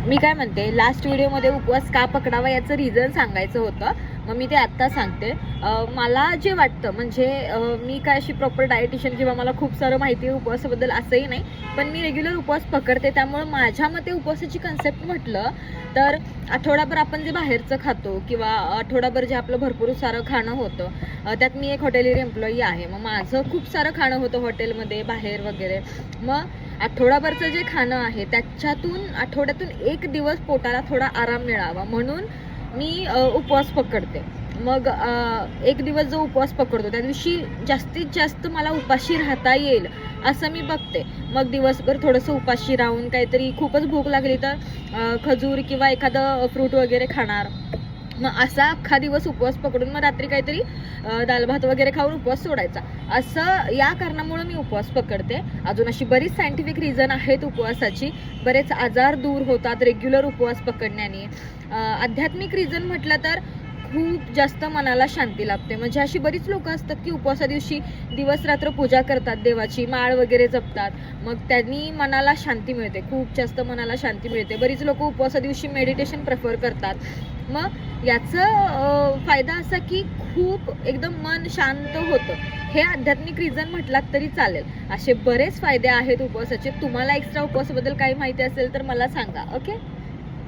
मी काय म्हणते, लास्ट व्हिडिओमध्ये उपवास का पकडावा याचं रिझन सांगायचं होतं, मग मी ते आत्ता सांगते. मला जे वाटतं म्हणजे मी काय अशी प्रॉपर डायटिशियन किंवा मला खूप सारं माहिती आहे उपवासाबद्दल असंही नाही, पण मी रेग्युलर उपवास पकडते. त्यामुळं माझ्या मते उपवासाची कन्सेप्ट म्हटलं तर आठवडाभर आपण जे बाहेरचं खातो किंवा आठवडाभर जे आपलं भरपूर सारं खाणं होतं, त्यात मी एक हॉटेलरी एम्प्लॉई आहे. मग माझं खूप सारं खाणं होतं हॉटेलमध्ये बाहेर वगैरे. मग आठवडाभरचं जे खाणं आहे त्याच्यातून आठवड्यातून एक दिवस पोटाला थोडा आराम मिळावा म्हणून मी उपवास पकडते. मग एक दिवस जो उपवास पकडतो त्या दिवशी जास्तीत जास्त मला उपाशी राहता येईल असं मी बघते. मग दिवसभर थोडंसं उपाशी राहून काहीतरी खूपच भूक लागली तर खजूर किंवा एखादं फ्रूट वगैरे खाणार. मग असा अख्खा दिवस उपवास पकडून मग रात्री काहीतरी दाल भात वगैरे खाऊन उपवास सोडायचा. असं या कारणामुळे मी उपवास पकडते. अजून अशी बरीच सायंटिफिक रिझन आहेत उपवासाची. बरेच आजार दूर होतात रेग्युलर उपवास पकडण्याने. आध्यात्मिक रिझन म्हटलं तर खूप जास्त मनाला शांती लाभते. म्हणजे अशी बरीच लोकं असतात की उपवासा दिवशी दिवस रात्र पूजा करतात, देवाची माळ वगैरे जपतात. मग त्यांनी मनाला शांती मिळते, खूप जास्त मनाला शांती मिळते. बरीच लोकं उपवासा दिवशी मेडिटेशन प्रेफर करतात. मग याचा फायदा असा की खूप एकदम मन शांत होतं. हे आध्यात्मिक रिझन म्हटलात तरी चालेल. असे बरेच फायदे आहेत उपवासाचे. तुम्हाला एक्स्ट्रा उपवासाबद्दल काही माहिती असेल तर मला सांगा. ओके.